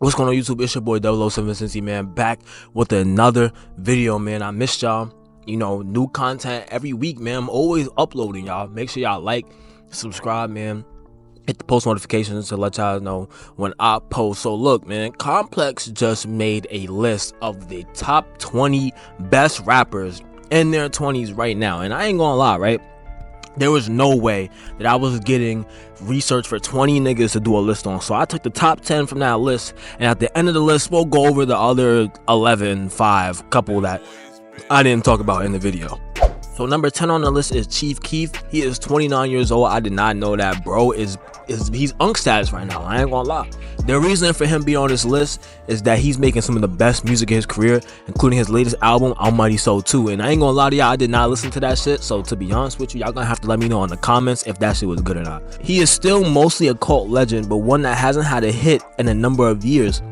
What's going on YouTube? It's your boy 007 Cincy, man, back with another video, man. I missed y'all. You know, new content every week, man. I'm always uploading, y'all. Make sure y'all like, subscribe, man. Hit the post notifications to let y'all know when I post. So look, man, Complex just made a list of the top 20 best rappers in their 20s right now. And I ain't gonna lie, right? There was no way that I was getting research for 20 niggas to do a list on. So I took the top 10 from that list, and at the end of the list, we'll go over the other 11, 5, couple that I didn't talk about in the video. So number 10 on the list is Chief Keef. He is 29 years old. I did not know that, bro. He's unk status right now. I ain't gonna lie. The reason for him being on this list is that he's making some of the best music in his career, including his latest album, Almighty Soul 2. And I ain't gonna lie to y'all, I did not listen to that shit. So to be honest with you, y'all gonna have to let me know in the comments if that shit was good or not. He is still mostly a cult legend, but one that hasn't had a hit in a number of years.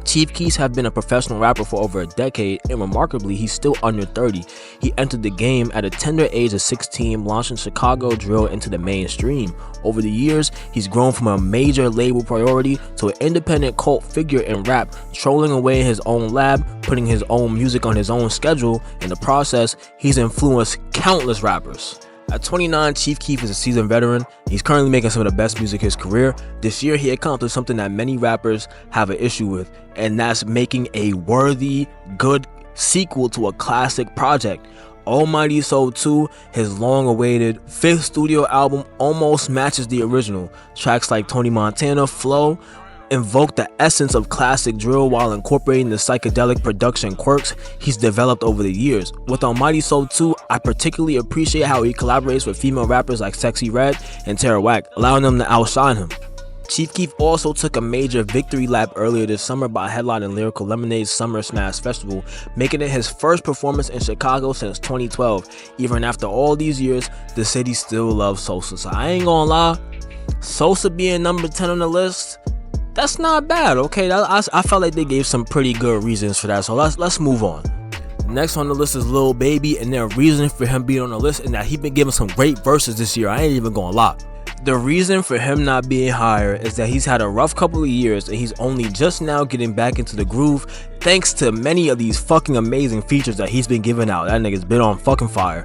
Chief Keef has been a professional rapper for over a decade, and remarkably, he's still under 30. He entered the game at a tender age of 16, launching Chicago drill into the mainstream. Over the years, he's grown from a major label priority to an independent cult figure in rap, trolling away in his own lab, putting his own music on his own schedule. In the process, he's influenced countless rappers. At 29, Chief Keef is a seasoned veteran. He's currently making some of the best music in his career. This year, he accomplished something that many rappers have an issue with, and that's making a worthy, good sequel to a classic project. Almighty Soul 2, his long-awaited 5th studio album, almost matches the original. Tracks like Tony Montana, Flow, invoke the essence of classic drill while incorporating the psychedelic production quirks he's developed over the years. With Almighty Soul 2, I particularly appreciate how he collaborates with female rappers like Sexy Red and Tara Wack, allowing them to outshine him. Chief Keef also took a major victory lap earlier this summer by headlining Lyrical Lemonade's Summer Smash Festival, making it his first performance in Chicago since 2012. Even after all these years, the city still loves Sosa. So I ain't gonna lie, Sosa being number 10 on the list, that's not bad, okay? I felt like they gave some pretty good reasons for that, so let's move on. Next on the list is Lil Baby, and their reason for him being on the list is that he been giving some great verses this year. I ain't even gonna lie. The reason for him not being higher is that he's had a rough couple of years, and he's only just now getting back into the groove thanks to many of these fucking amazing features that he's been giving out. That nigga's been on fucking fire.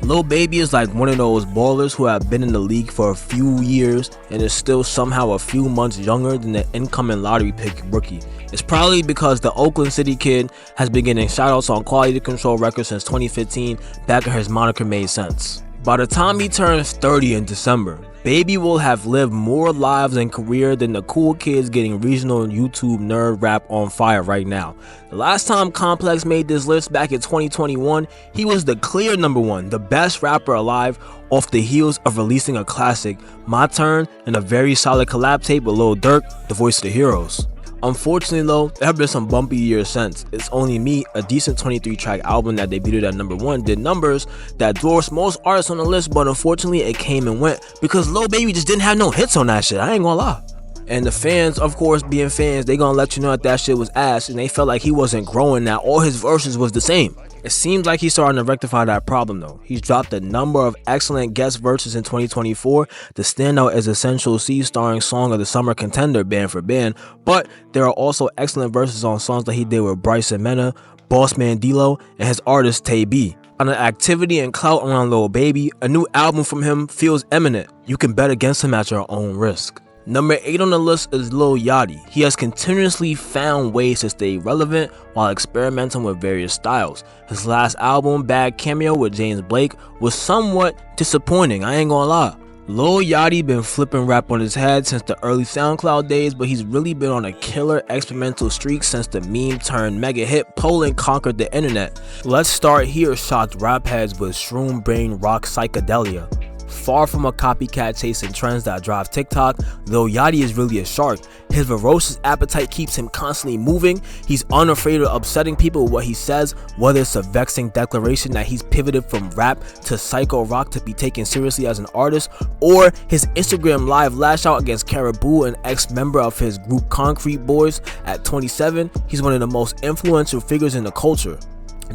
Lil Baby is like one of those ballers who have been in the league for a few years and is still somehow a few months younger than the incoming lottery pick rookie. It's probably because the Oakland City kid has been getting shoutouts on Quality Control Records since 2015, back when his moniker made sense. By the time he turns 30 in December, Baby will have lived more lives and career than the cool kids getting regional YouTube nerd rap on fire right now. The last time Complex made this list back in 2021, he was the clear number 1, the best rapper alive, off the heels of releasing a classic, My Turn, and a very solid collab tape with Lil Durk, the voice of the Heroes. Unfortunately though, there have been some bumpy years since. It's Only Me, a decent 23-track album that debuted at number 1, did numbers that dwarfed most artists on the list, but unfortunately it came and went because Lil Baby just didn't have no hits on that shit. I ain't gonna lie. And the fans, of course, being fans, they gonna let you know that shit was ass, and they felt like he wasn't growing, that all his verses was the same. It seems like he's starting to rectify that problem though. He's dropped a number of excellent guest verses in 2024. The standout is Essential C starring Song of the Summer contender Band for Band, but there are also excellent verses on songs that he did with Bryson Mena, Bossman D-Lo, and his artist Tay B. On the activity and clout around Lil Baby, a new album from him feels imminent. You can bet against him at your own risk. Number 8 on the list is Lil Yachty. He has continuously found ways to stay relevant while experimenting with various styles. His last album, Bad Cameo with James Blake, was somewhat disappointing, I ain't gonna lie. Lil Yachty been flipping rap on his head since the early SoundCloud days, but he's really been on a killer experimental streak since the meme turned mega hit Poland conquered the internet. Let's start here, shocked rap heads with Shroom Brain Rock Psychedelia. Far from a copycat chasing trends that drive TikTok, Lil Yachty is really a shark. His ferocious appetite keeps him constantly moving. He's unafraid of upsetting people with what he says, whether it's a vexing declaration that he's pivoted from rap to psycho rock to be taken seriously as an artist, or his Instagram live lash out against Caribou, an ex-member of his group Concrete Boys. At 27, he's one of the most influential figures in the culture.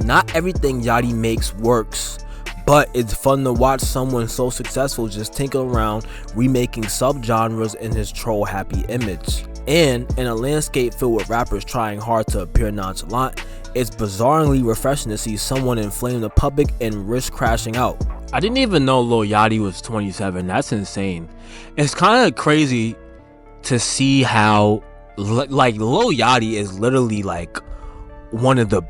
Not everything Yachty makes works, but it's fun to watch someone so successful just tinker around remaking subgenres in his troll happy image. And in a landscape filled with rappers trying hard to appear nonchalant, it's bizarrely refreshing to see someone inflame the public and risk crashing out. I didn't even know Lil Yachty was 27. That's insane. It's kind of crazy to see how like Lil Yachty is literally like one of the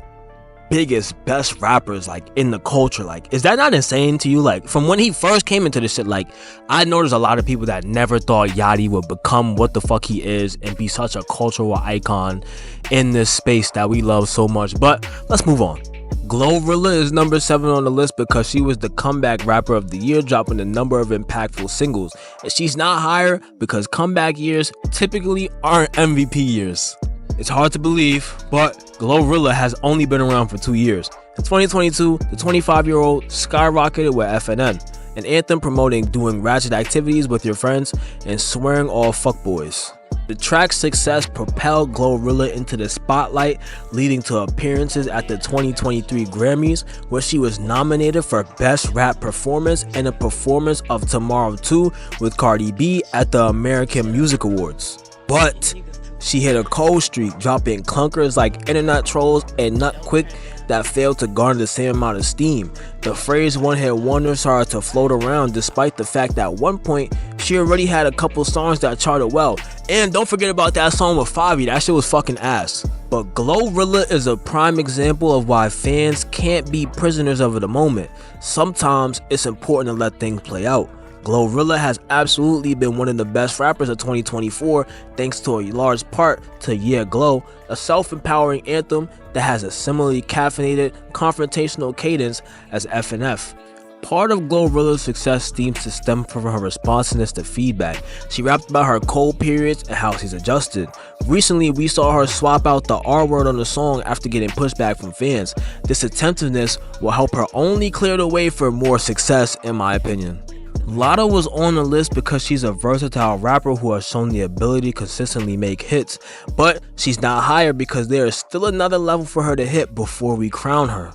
biggest, best rappers like in the culture. Like, is that not insane to you? Like, from when he first came into this shit, like, I noticed a lot of people that never thought Yachty would become what the fuck he is and be such a cultural icon in this space that we love so much. But let's move on. Glorilla is number 7 on the list because she was the comeback rapper of the year, dropping a number of impactful singles. And she's not higher because comeback years typically aren't MVP years. It's hard to believe, but Glorilla has only been around for 2 years. In 2022, the 25-year-old skyrocketed with FNN, an anthem promoting doing ratchet activities with your friends and swearing all fuckboys. The track's success propelled Glorilla into the spotlight, leading to appearances at the 2023 Grammys, where she was nominated for Best Rap Performance and a performance of Tomorrow 2 with Cardi B at the American Music Awards. But she hit a cold streak, dropping clunkers like Internet Trolls and Nut Quick that failed to garner the same amount of steam. The phrase one-hit wonder started to float around despite the fact that at one point she already had a couple songs that charted well. And don't forget about that song with Favi, that shit was fucking ass. But Glorilla is a prime example of why fans can't be prisoners of the moment. Sometimes it's important to let things play out. Glorilla has absolutely been one of the best rappers of 2024 thanks to a large part to Yeah Glow, a self-empowering anthem that has a similarly caffeinated, confrontational cadence as FNF. Part of Glorilla's success seems to stem from her responsiveness to feedback. She rapped about her cold periods and how she's adjusted. Recently, we saw her swap out the R word on the song after getting pushback from fans. This attentiveness will help her only clear the way for more success, in my opinion. Latto was on the list because she's a versatile rapper who has shown the ability to consistently make hits, but she's not higher because there is still another level for her to hit before we crown her.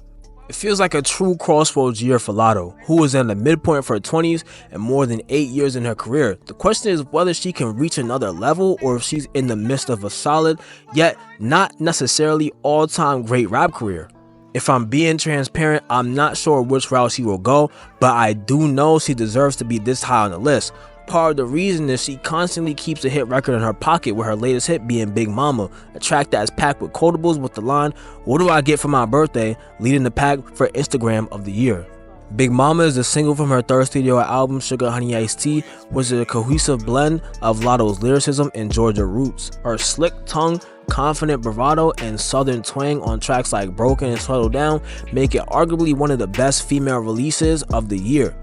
It feels like a true crossroads year for Latto, who is in the midpoint of her 20s and more than 8 years in her career. The question is whether she can reach another level or if she's in the midst of a solid, yet not necessarily all-time great rap career. If I'm being transparent, I'm not sure which route she will go, but I do know she deserves to be this high on the list. Part of the reason is she constantly keeps a hit record in her pocket, with her latest hit being Big Mama, a track that is packed with quotables with the line, "What do I get for my birthday?" leading the pack for Instagram of the year. Big Mama is a single from her third studio album, Sugar Honey Iced Tea, which is a cohesive blend of Latto's lyricism and Georgia roots. Her slick tongue, confident bravado, and southern twang on tracks like Broken and Settle Down make it arguably one of the best female releases of the year.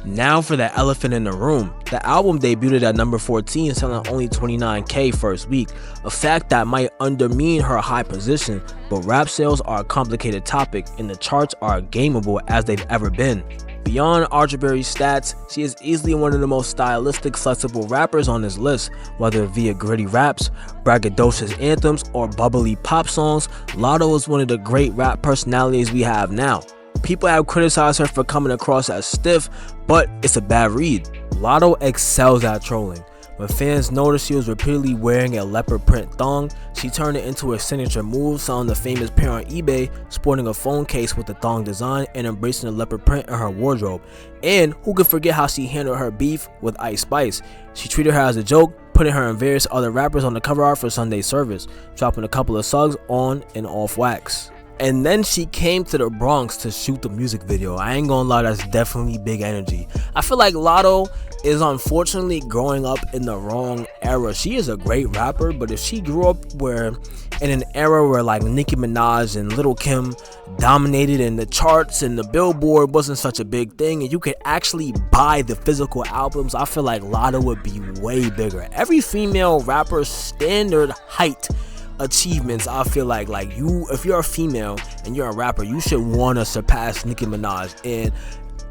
Now for the elephant in the room. The album debuted at number 14, selling only 29K first week, a fact that might undermine her high position, but rap sales are a complicated topic and the charts are gameable as they've ever been. Beyond Archerberry's stats, she is easily one of the most stylistic, flexible rappers on this list. Whether via gritty raps, braggadocious anthems, or bubbly pop songs, Latto is one of the great rap personalities we have now. People have criticized her for coming across as stiff, but it's a bad read. Latto excels at trolling. When fans noticed she was repeatedly wearing a leopard print thong, she turned it into a signature move, selling the famous pair on eBay, sporting a phone case with the thong design and embracing the leopard print in her wardrobe. And who could forget how she handled her beef with Ice Spice? She treated her as a joke, putting her and various other rappers on the cover art for Sunday Service, dropping a couple of songs on and off wax. And then she came to the Bronx to shoot the music video. I ain't gonna lie, that's definitely big energy. I feel like Latto is unfortunately growing up in the wrong era. She is a great rapper, but if she grew up in an era where like Nicki Minaj and Lil' Kim dominated in the charts and the Billboard wasn't such a big thing and you could actually buy the physical albums, I feel like Latto would be way bigger. Every female rapper's standard height achievements, I feel like you, if you're a female and you're a rapper, you should want to surpass Nicki Minaj. And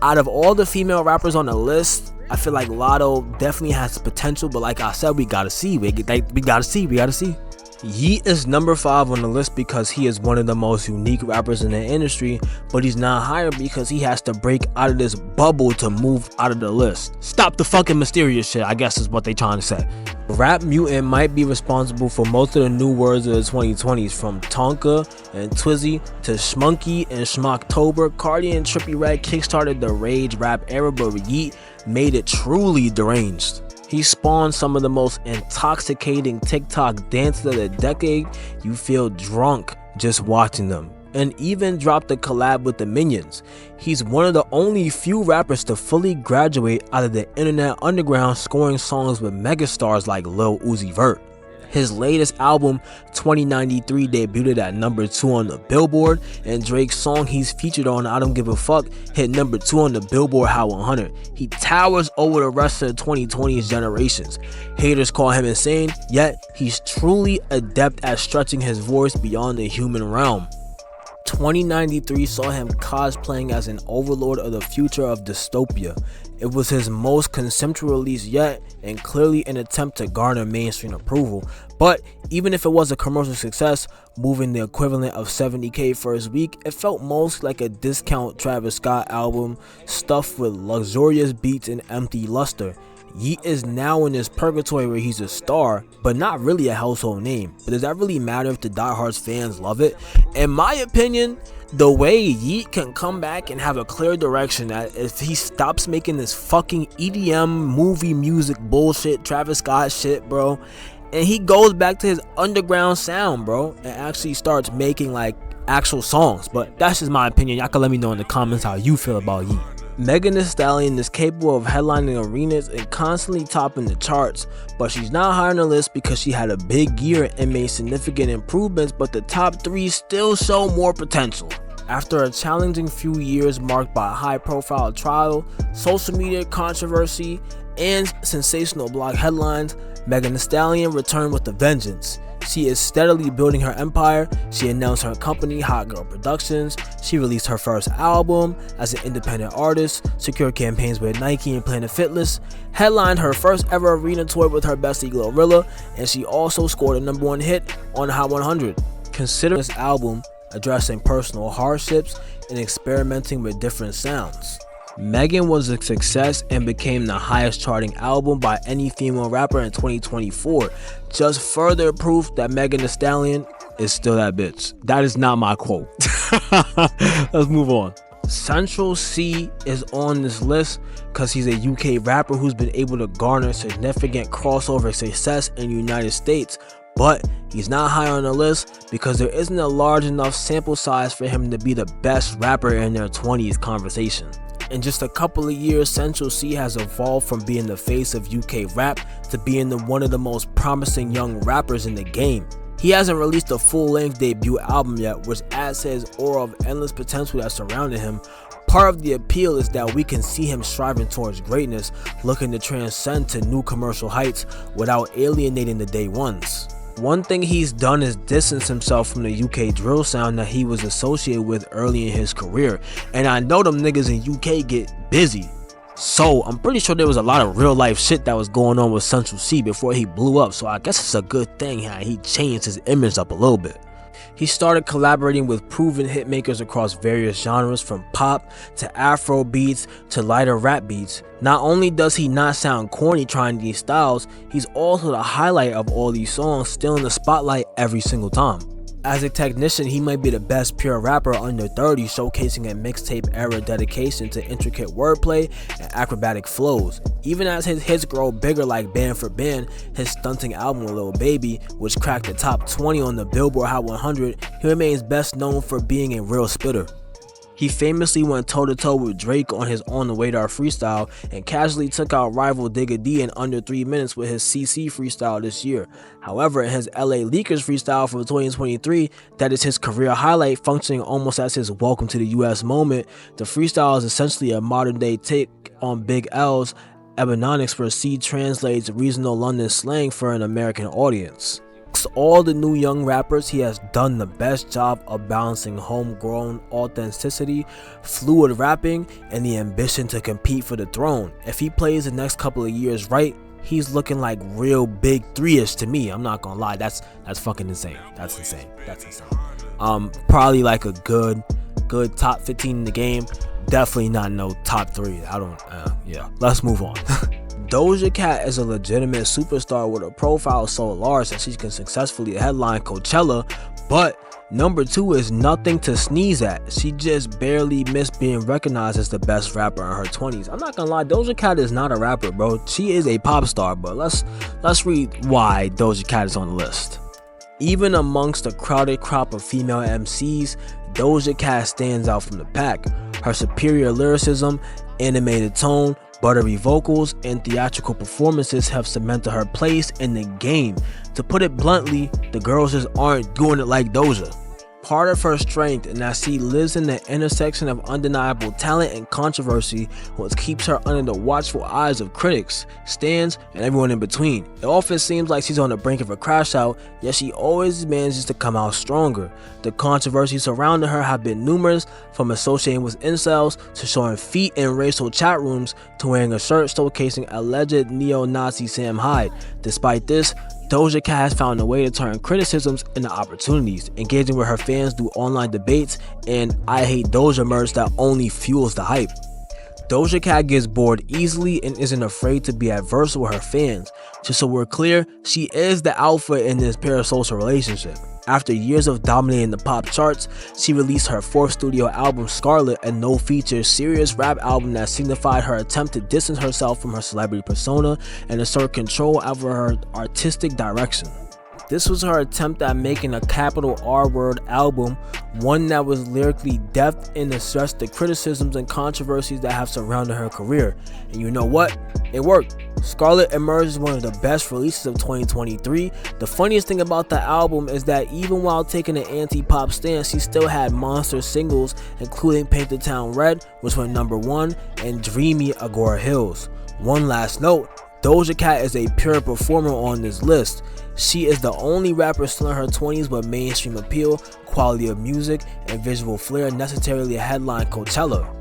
out of all the female rappers on the list, I feel like Latto definitely has the potential, but like I said, we gotta see. We gotta see. Yeat is number 5 on the list because he is one of the most unique rappers in the industry, but he's not higher because he has to break out of this bubble to move out of the list. Stop the fucking mysterious shit, I guess is what they trying to say. Rap Mutant might be responsible for most of the new words of the 2020s, from Tonka and Twizzy to Schmunky and Schmocktober. Cardi and Trippie Redd kickstarted the rage rap era, but Yeat made it truly deranged. He spawned some of the most intoxicating TikTok dances of the decade. You feel drunk just watching them. And even dropped a collab with the Minions. He's one of the only few rappers to fully graduate out of the internet underground, scoring songs with megastars like Lil Uzi Vert. His latest album, 2093, debuted at number 2 on the Billboard, and Drake's song he's featured on, I Don't Give a Fuck, hit number 2 on the Billboard Hot 100. He towers over the rest of the 2020s generations. Haters call him insane, yet he's truly adept at stretching his voice beyond the human realm. 2093 saw him cosplaying as an overlord of the future of dystopia. It was his most conceptual release yet, and clearly an attempt to garner mainstream approval. But even if it was a commercial success, moving the equivalent of $70,000 first week, it felt most like a discount Travis Scott album stuffed with luxurious beats and empty luster. Yeat is now in this purgatory where he's a star, but not really a household name. But does that really matter if the diehards fans love it? In my opinion, the way Yeat can come back and have a clear direction, that if he stops making this fucking EDM movie music bullshit, Travis Scott shit, bro, and he goes back to his underground sound, bro, and actually starts making like actual songs. But that's just my opinion. Y'all can let me know in the comments how you feel about Yeat. Megan Thee Stallion is capable of headlining arenas and constantly topping the charts, but she's not high on the list because she had a big year and made significant improvements, but the top 3 still show more potential. After a challenging few years marked by high-profile trial, social media controversy, and sensational blog headlines, Megan Thee Stallion returned with a vengeance. She is steadily building her empire. She announced her company, Hot Girl Productions. She released her first album as an independent artist, secured campaigns with Nike and Planet Fitness, headlined her first ever arena tour with her bestie Glorilla, and she also scored a #1 hit on Hot 100. Consider this album addressing personal hardships and experimenting with different sounds. Megan was a success and became the highest charting album by any female rapper in 2024. Just further proof that Megan Thee Stallion is still that bitch. That is not my quote. Let's move on. Central Cee is on this list because he's a UK rapper who's been able to garner significant crossover success in the United States, but he's not high on the list because there isn't a large enough sample size for him to be the best rapper in their 20s conversation. In just a couple of years, Central Cee has evolved from being the face of UK rap to being one of the most promising young rappers in the game. He hasn't released a full-length debut album yet, which adds to his aura of endless potential that surrounded him. Part of the appeal is that we can see him striving towards greatness, looking to transcend to new commercial heights without alienating the day ones. One thing he's done is distance himself from the UK drill sound that he was associated with early in his career, and I know them niggas in UK get busy, so I'm pretty sure there was a lot of real life shit that was going on with Central Cee before he blew up, so I guess it's a good thing how he changed his image up a little bit. He started collaborating with proven hitmakers across various genres, from pop to Afro beats to lighter rap beats. Not only does he not sound corny trying these styles, he's also the highlight of all these songs, still in the spotlight every single time. As a technician, he might be the best pure rapper under 30, showcasing a mixtape era dedication to intricate wordplay and acrobatic flows. Even as his hits grow bigger like Band for Band, his stunting album Lil Baby, which cracked the top 20 on the Billboard Hot 100, he remains best known for being a real spitter. He famously went toe-to-toe with Drake on his On The Radar freestyle and casually took out rival Digga D in under 3 minutes with his CC freestyle this year. However, in his LA Leakers freestyle for 2023, that is his career highlight, functioning almost as his welcome to the US moment, the freestyle is essentially a modern day take on Big L's Ebonics, where C translates regional London slang for an American audience. All the new young rappers, he has done the best job of balancing homegrown authenticity, fluid rapping, and the ambition to compete for the throne. If he plays the next couple of years right, he's looking like real big 3-ish to me. I'm not gonna lie, that's fucking insane. That's insane. Probably like a good top 15 in the game. Definitely not no top 3. Yeah, let's move on. Doja Cat is a legitimate superstar with a profile so large that she can successfully headline Coachella, but number 2 is nothing to sneeze at. She just barely missed being recognized as the best rapper in her 20s. I'm not gonna lie, Doja Cat is not a rapper, bro. She is a pop star, but let's read why Doja Cat is on the list. Even amongst a crowded crop of female MCs, Doja Cat stands out from the pack. Her superior lyricism, animated tone, buttery vocals, and theatrical performances have cemented her place in the game. To put it bluntly, the girls just aren't doing it like Doja. Part of her strength and that she lives in the intersection of undeniable talent and controversy, what keeps her under the watchful eyes of critics, stans, and everyone in between. It often seems like she's on the brink of a crash out, yet she always manages to come out stronger. The controversies surrounding her have been numerous, from associating with incels to showing feet in racial chat rooms to wearing a shirt showcasing alleged neo-Nazi Sam Hyde. Despite this, Doja Cat has found a way to turn criticisms into opportunities, engaging with her fans through online debates and I Hate Doja merch that only fuels the hype. Doja Cat gets bored easily and isn't afraid to be adverse with her fans. Just so we're clear, she is the alpha in this parasocial relationship. After years of dominating the pop charts, she released her 4th studio album Scarlet, a no-feature serious rap album that signified her attempt to distance herself from her celebrity persona and assert control over her artistic direction. This was her attempt at making a capital R word album, one that was lyrically deft and addressed the criticisms and controversies that have surrounded her career. And you know what? It worked. Scarlet emerged as one of the best releases of 2023. The funniest thing about the album is that even while taking an anti-pop stance, she still had monster singles, including Paint the Town Red, which went number 1, and Dreamy Agora Hills. One last note, Doja Cat is a pure performer on this list. She is the only rapper still in her 20s with mainstream appeal, quality of music, and visual flair necessarily headline Coachella.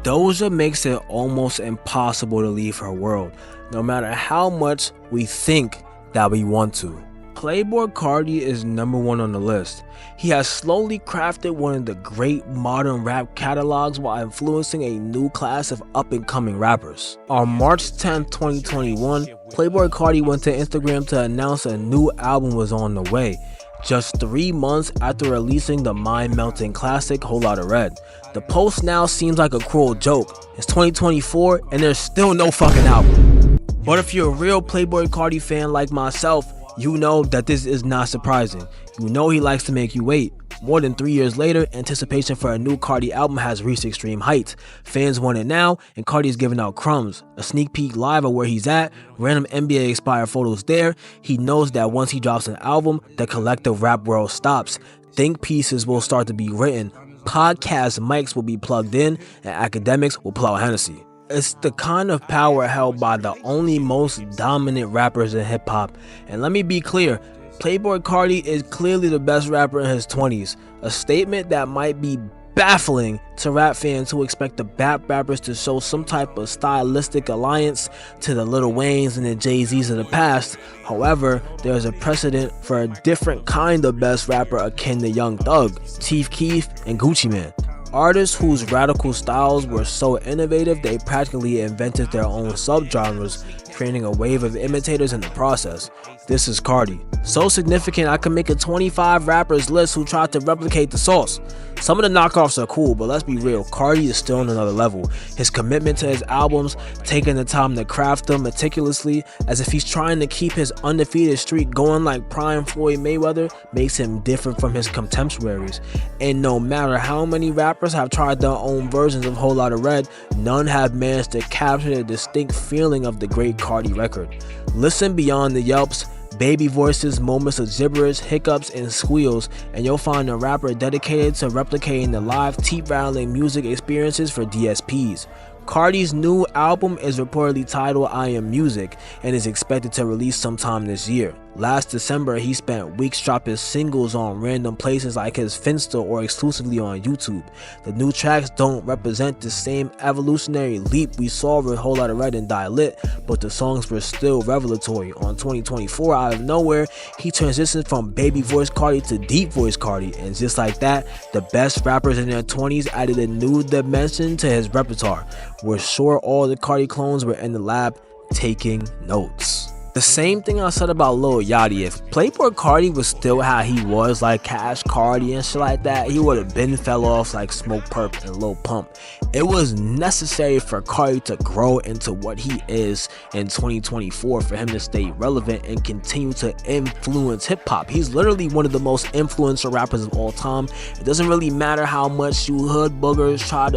Doja makes it almost impossible to leave her world, no matter how much we think that we want to. Playboi Carti is number 1 on the list. He has slowly crafted one of the great modern rap catalogs while influencing a new class of up-and-coming rappers. On March 10, 2021, Playboi Carti went to Instagram to announce a new album was on the way, just 3 months after releasing the mind-melting classic Whole Lotta Red. The post now seems like a cruel joke. It's 2024 and there's still no fucking album. But if you're a real Playboi Carti fan like myself, you know that this is not surprising. You know he likes to make you wait. More than 3 years later, anticipation for a new Carti album has reached extreme heights. Fans want it now, and Carti is giving out crumbs. A sneak peek live of where he's at, random NBA expired photos there. He knows that once he drops an album, the collective rap world stops. Think pieces will start to be written, podcast mics will be plugged in, and academics will pull out Hennessy. It's the kind of power held by the only most dominant rappers in hip-hop. And let me be clear, Playboi Carti is clearly the best rapper in his 20s, a statement that might be baffling to rap fans who expect the BAP rappers to show some type of stylistic alliance to the Lil Waynes and the Jay-Z's of the past. However, there is a precedent for a different kind of best rapper akin to Young Thug, Chief Keef, and Gucci Mane. Artists whose radical styles were so innovative they practically invented their own subgenres, creating a wave of imitators in the process. This is Carti. So significant I can make a 25 rappers list who tried to replicate the sauce. Some of the knockoffs are cool, but let's be real, Carti is still on another level. His commitment to his albums, taking the time to craft them meticulously, as if he's trying to keep his undefeated streak going like prime Floyd Mayweather, makes him different from his contemporaries. And no matter how many rappers have tried their own versions of Whole Lotta Red, none have managed to capture the distinct feeling of the great Carti record. Listen beyond the yelps, baby voices, moments of gibberish, hiccups, and squeals, and you'll find a rapper dedicated to replicating the live teeth-rattling music experiences for DSPs. Carti's new album is reportedly titled I Am Music and is expected to release sometime this year. Last December, he spent weeks dropping singles on random places like his Finsta or exclusively on YouTube. The new tracks don't represent the same evolutionary leap we saw with Whole Lotta Red and Die Lit, but the songs were still revelatory. On 2024, out of nowhere, he transitioned from baby voice Cardi to deep voice Cardi, and just like that, the best rappers in their 20s added a new dimension to his repertoire. We're sure all the Cardi clones were in the lab taking notes. The same thing I said about Lil Yachty. If Playboy Cardi was still how he was, like Cash Cardi and shit like that, he would have been fell off like Smoke Perp and Lil Pump. It was necessary for Cardi to grow into what he is in 2024 for him to stay relevant and continue to influence hip-hop. He's literally one of the most influential rappers of all time. It doesn't really matter how much you hood boogers try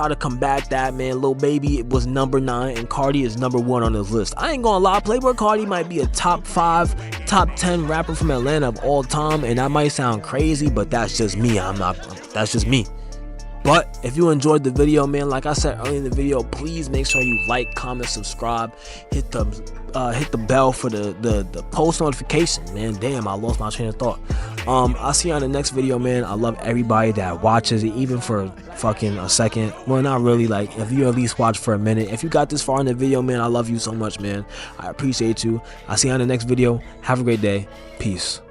to combat that, man. Lil Baby was number 9 and Cardi is number 1 on his list. I ain't gonna lie, Playboy Cardi might be a top 5, top 10 rapper from Atlanta of all time, and that might sound crazy, but that's just me. That's just me. But if you enjoyed the video, man, like I said earlier in the video, please make sure you like, comment, subscribe, hit the bell for the post notification, man. Damn, I lost my train of thought. I'll see you on the next video, man. I love everybody that watches it, even for fucking a second. Well, not really, like if you at least watch for a minute. If you got this far in the video, man, I love you so much, man. I appreciate you. I'll see you on the next video. Have a great day. Peace.